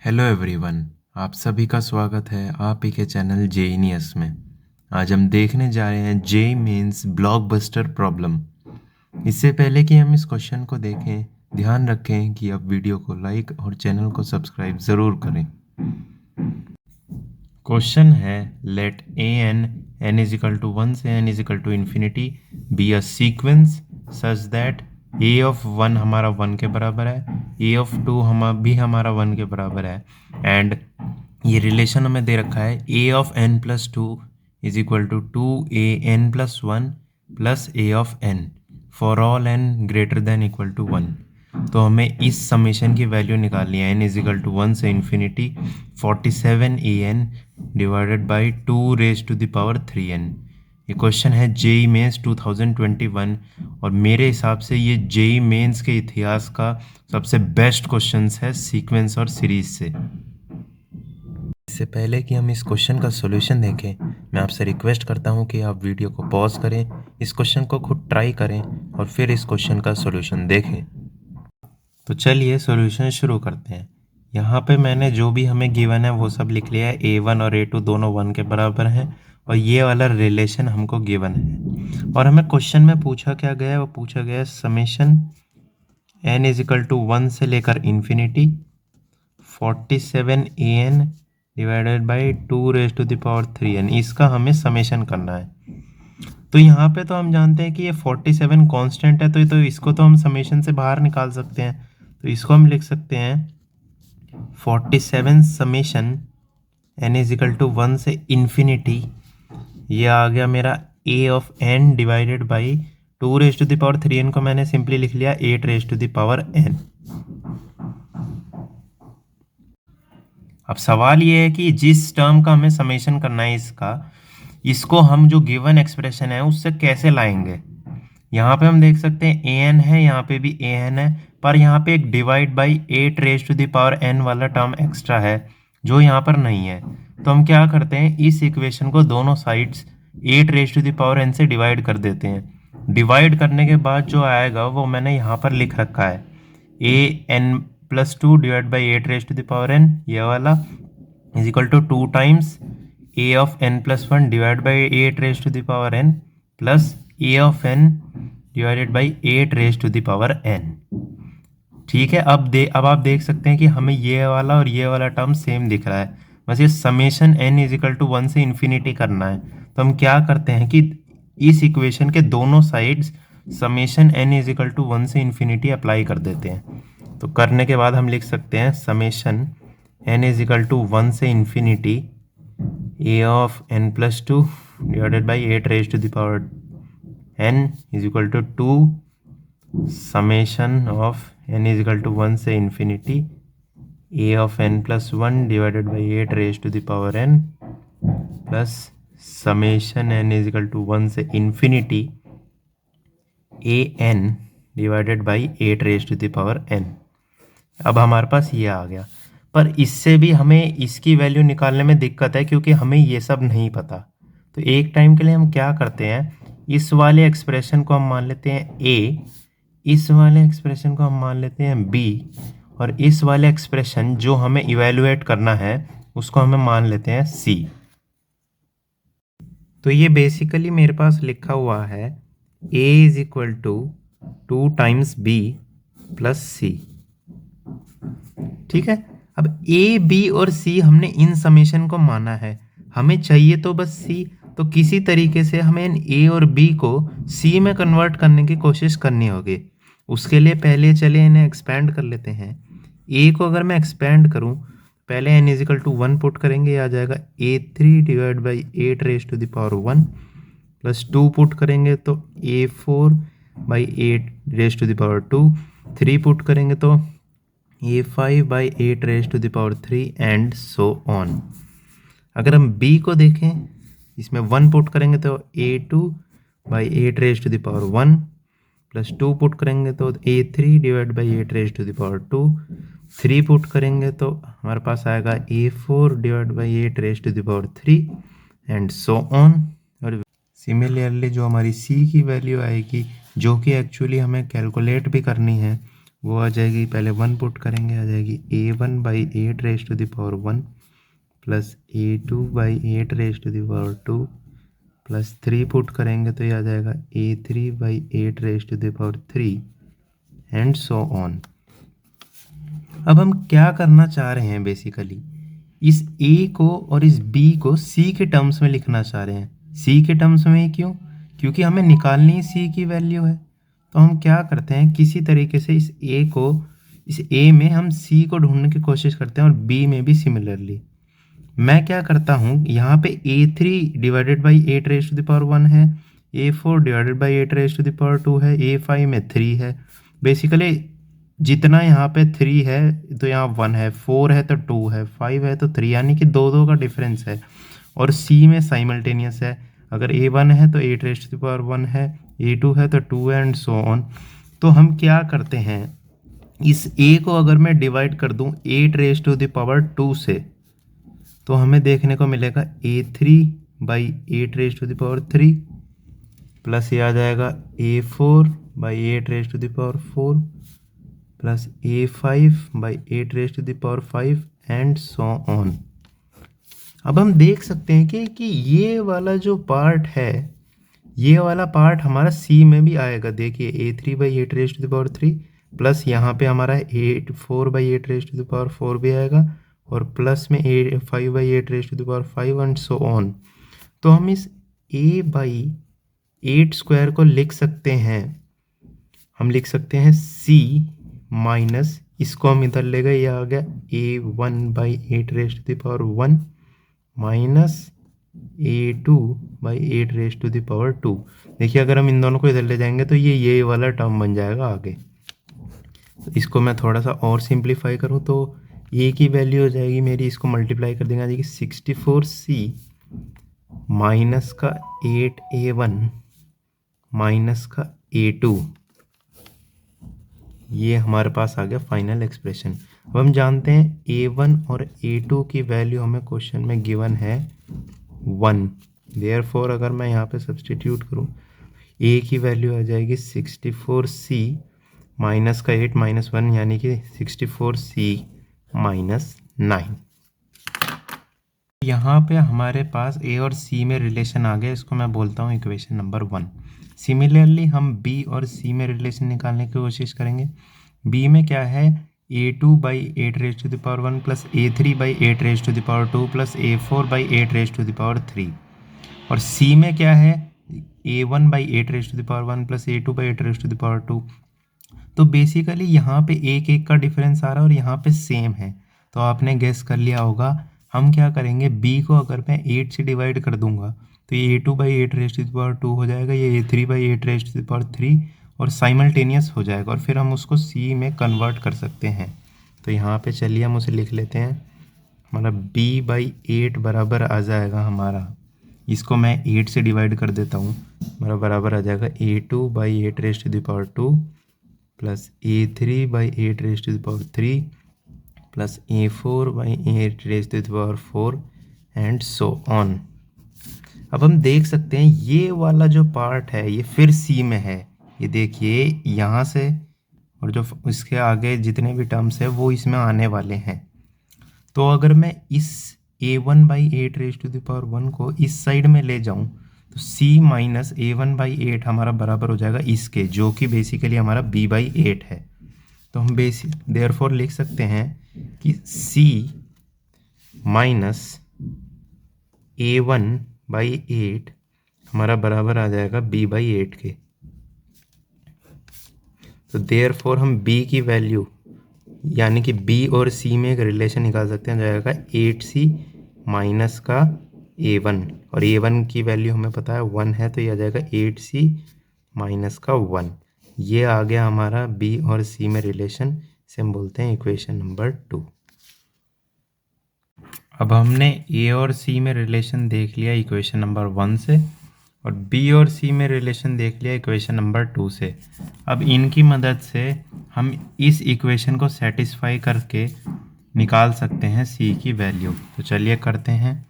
Hello everyone, आप सभी का स्वागत है आप ही के चैनल जेईनियस में। आज हम देखने जा रहे हैं जेई मेंस ब्लॉकबस्टर प्रॉब्लम। इससे पहले कि हम इस क्वेश्चन को देखें, ध्यान रखें कि आप वीडियो को लाइक और चैनल को सब्सक्राइब ज़रूर करें। क्वेश्चन है let n is equal to 1 से n is equal to infinity be a sequence such that a of 1 हमारा 1 के बराबर है, ए ऑफ 2 भी हमारा 1 के बराबर है, एंड ये रिलेशन हमें दे रखा है a of n plus 2 is equal to 2an plus 1 plus a of n for all n greater than equal to 1। तो हमें इस समेशन की वैल्यू निकालनी है n इज इक्वल टू 1 से infinity 47an divided by 2 raise to the power 3n। ये question है JEE mains 2021 और मेरे हिसाब से ये जेई मेंस के इतिहास का सबसे बेस्ट क्वेश्चन है सीक्वेंस और सीरीज से। इससे पहले कि हम इस क्वेश्चन का सॉल्यूशन देखें, मैं आपसे रिक्वेस्ट करता हूं कि आप वीडियो को पॉज करें, इस क्वेश्चन को खुद ट्राई करें और फिर इस क्वेश्चन का सॉल्यूशन देखें। तो चलिए सॉल्यूशन शुरू करते हैं। यहाँ पे मैंने जो भी हमें गिवन है वो सब लिख लिया है। a1 और a2 दोनों 1 के बराबर हैं और ये वाला रिलेशन हमको गिवन है। और हमें क्वेश्चन में पूछा क्या गया है, वो पूछा गया है summation n is equal to 1 से लेकर infinity 47an divided by 2 raise to the power 3n, इसका हमें समेशन करना है। तो यहाँ पे तो हम जानते हैं कि ये 47 कांस्टेंट है, तो इसको तो हम समेशन से बाहर निकाल सकते हैं। तो इसको हम लिख सकते हैं 47 summation n is equal to 1 से इन्फिनिटी, ये आ गया मेरा a of n divided by 2 raise to the power 3n को मैंने सिंपली लिख लिया 8 raise to the power n। अब सवाल ये है कि जिस टर्म का हमें समेशन करना है इसको हम जो गिवन एक्सप्रेशन है उससे कैसे लाएंगे। यहाँ पे हम देख सकते हैं an है, यहाँ पे भी an है, पर यहाँ पे एक divide by 8 raise to the power n वाला टर्म एक्स्ट्रा है जो यहाँ पर नहीं है। तो हम क्या करते हैं, इस इक्वेशन को दोनों sides 8 raise to the power n से डिवाइड कर देते हैं। डिवाइड करने के बाद जो आएगा वो मैंने यहाँ पर लिख रखा है an plus 2 divide by 8 raise to the power n, ये वाला is equal to 2 times a of n plus 1 divide by 8 raise to the power n plus a of n divided by 8 raise to the power n। ठीक है, अब आप देख सकते हैं कि हमें ये वाला और ये वाला टर्म सेम दिख रहा है, बस ये summation n is equal to 1 से इन्फिनिटी करना है। तो हम क्या करते हैं कि इस इक्वेशन के दोनों sides summation n is equal to 1 से इन्फिनिटी अप्लाई कर देते हैं। तो करने के बाद हम लिख सकते हैं summation n is equal to 1 से infinity a of n plus 2 divided by 8 raise to the power n is equal to 2 summation of n is equal to 1 से infinity a of n plus 1 divided by 8 raise to the power n plus summation n is equal to 1 से infinity a n divided by 8 raise to the power n। अब हमारे पास ये आ गया, पर इससे भी हमें इसकी वैल्यू निकालने में दिक्कत है क्योंकि हमें ये सब नहीं पता। तो एक टाइम के लिए हम क्या करते हैं, इस वाले एक्सप्रेशन को हम मान लेते हैं a, इस वाले एक्सप्रेशन को हम मान लेते हैं b, और इस वाले एक्सप्रेशन जो हमें इवेलुएट करना है उसको हमें मान लेते हैं c। तो ये बेसिकली मेरे पास लिखा हुआ है a is equal to 2 times b plus c। ठीक है, अब a, b और c हमने इन समेशन को माना है, हमें चाहिए तो बस c। तो किसी तरीके से हमें इन a और b को c में कन्वर्ट करने की कोशिश करनी होगी। उसके लिए पहले चले इन्हें एक्सपेंड कर लेते हैं। a को अगर मैं एक्सपेंड करूं, पहले n is equal to 1 put करेंगे, आ जाएगा a3 divide by 8 raise to the power 1 plus 2 put करेंगे तो a4 by 8 raise to the power 2, 3 put करेंगे तो a5 by 8 raise to the power 3 and so on. अगर हम b को देखें, इसमें 1 पुट करेंगे तो a2 by 8 raise to the power 1 plus 2 put करेंगे तो a3 divide by 8 raise to the power 2, 3 put करेंगे तो हमारे पास आएगा a4 divide by 8 raise to the power 3 and so on. और सिमिलरली जो हमारी c की वैल्यू आएगी, जो कि एक्चुअली हमें कैलकुलेट भी करनी है, वो आ जाएगी, पहले 1 पुट करेंगे, आ जाएगी a1/8 plus a2/8 plus 3 put करेंगे तो ये आ जाएगा a3/8 एंड सो ऑन। अब हम क्या करना चाह रहे हैं, बेसिकली इस a को और इस b को c के टर्म्स में लिखना चाह रहे हैं। c के टर्म्स में क्यों? क्योंकि हमें निकालनी c की वैल्यू है। तो हम क्या करते हैं, किसी तरीके से इस a में हम c को ढूंढने की कोशिश करते हैं और b में भी सिमिलरली। मैं क्या करता हूँ, यहाँ पे a3/8 है, a4/8 है, a5 में 3 है। बेसिकली जितना यहाँ पे 3 है तो यहाँ 1 है, 4 है तो 2 है, 5 है तो 3, यानी कि दो दो का डिफरेंस है। और c में साइमल्टेनियस है, अगर a1 है तो 8 है, a2 है तो 2 है एंड सो ऑन। तो हम क्या करते हैं, इस a को अगर मैं डिवाइड कर दूं 8 से, तो हमें देखने को मिलेगा a3/8 प्लस ये आ जाएगा a4/8 plus a5/8 and so on. अब हम देख सकते हैं कि ये वाला जो पार्ट है, ये वाला पार्ट हमारा सी में भी आएगा। देखिए a3/8 प्लस यहाँ पे हमारा 4/8 भी आएगा और प्लस में 5/8 एंड सो ऑन। तो हम इस a/8 को लिख सकते हैं, हम लिख सकते हैं c माइनस, इसको हम इधर ले गए, ये आ गया a1/8 माइनस a2/8 देखिए अगर हम इन दोनों को इधर ले जाएंगे तो ये वाला टर्म बन जाएगा आगे। तो इसको मैं थोड़ा सा और सिंप्लीफाई करूँ तो a की वैल्यू हो जाएगी मेरी, इसको मल्टीप्लाई कर देंगे, आ जाएगी 64c माइनस का 8a1 माइनस का a2। ये हमारे पास आ गया फाइनल एक्सप्रेशन। अब हम जानते हैं a1 और a2 की वैल्यू हमें क्वेश्चन में गिवन है 1। देयरफॉर अगर मैं यहाँ पे सब्सटीट्यूट करूँ, a की वैल्यू आ जाएगी 64c माइनस का 8 माइनस 1 यानी कि 64c माइनस 9। यहाँ पे हमारे पास a और c में रिलेशन आ गया, इसको मैं बोलता हूँ इक्वेशन नंबर 1। सिमिलरली हम b और c में रिलेशन निकालने की कोशिश करेंगे। b में क्या है, a2/8 plus a3/8 plus a4/8 और c में क्या है, a1/8 प्लस a2/8। तो बेसिकली यहाँ पे एक एक का डिफरेंस आ रहा है और यहाँ पे सेम है। तो आपने गेस कर लिया होगा हम क्या करेंगे, b को अगर मैं 8 से डिवाइड कर दूंगा तो ये a2/8 हो जाएगा, ये a3/8 और साइमल्टेनियस हो जाएगा और फिर हम उसको c में कन्वर्ट कर सकते हैं। तो यहाँ पे चलिए हम उसे लिख लेते हैं, हमारा b/8 बराबर आ जाएगा हमारा, इसको मैं 8 से डिवाइड कर देता हूँ, हमारा बराबर आ जाएगा a2/8 plus a3/8 plus a4/8 and so on. अब हम देख सकते हैं ये वाला जो पार्ट है ये फिर सी में है, ये देखिए यहाँ से, और जो इसके आगे जितने भी टर्म्स है वो इसमें आने वाले हैं। तो अगर मैं इस a1/8 को इस साइड में ले जाऊं तो c माइनस a1/8 हमारा बराबर हो जाएगा इसके, जो कि बेसिकली हमारा b/8 है। तो हम देयरफॉर लिख सकते हैं कि c माइनस a1/8 हमारा बराबर आ जाएगा b/8 के। तो देयरफॉर हम b की वैल्यू यानी कि b और c में एक रिलेशन निकाल सकते हैं, जाएगा 8c माइनस का a1 और a1 की वैल्यू हमें पता है 1 है, तो ये आ जाएगा 8c माइनस का 1। ये आ गया हमारा b और c में रिलेशन, इसे हम बोलते हैं इक्वेशन नंबर 2। अब हमने a और c में रिलेशन देख लिया इक्वेशन नंबर 1 से और b और c में रिलेशन देख लिया इक्वेशन नंबर 2 से। अब इनकी मदद से हम इस इक्वेशन को सेटिस्फाई करके निकाल सकते हैं c की वैल्यू। तो चलिए करते हैं।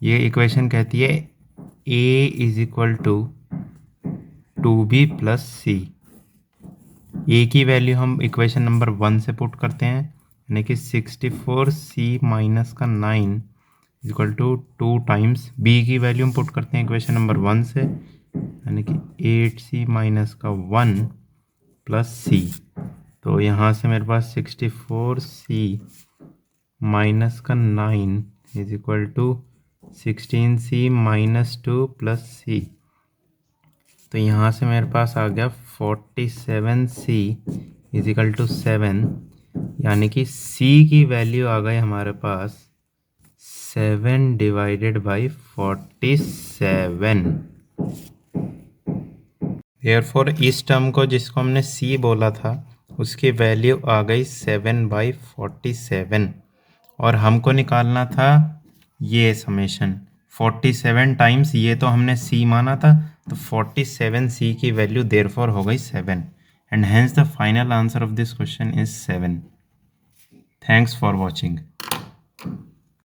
ये इक्वेशन कहती है a is equal to 2b plus c। A की वैल्यू हम इक्वेशन नंबर 1 से पुट करते हैं, यानी कि 64c माइनस का 9 इक्वल टू 2 टाइम्स बी की वैल्यू हम पुट करते हैं इक्वेशन नंबर 1 से, यानी कि 8c माइनस का 1 प्लस सी। तो यहाँ से मेरे पास 64c माइनस का 9 is equal to 16c minus 2 plus c. तो यहाँ से मेरे पास आ गया 47c इज इक्वल टू 7, यानी कि c की वैल्यू आ गई हमारे पास 7 डिवाइडेड बाई 47। देयरफॉर इस टर्म को जिसको हमने c बोला था उसकी वैल्यू आ गई 7/47, और हमको निकालना था ये समेशन 47 टाइम्स, ये तो हमने c माना था, तो 47c की वैल्यू देयरफॉर हो गई 7, and hence the final answer of this question is 7। Thanks for watching.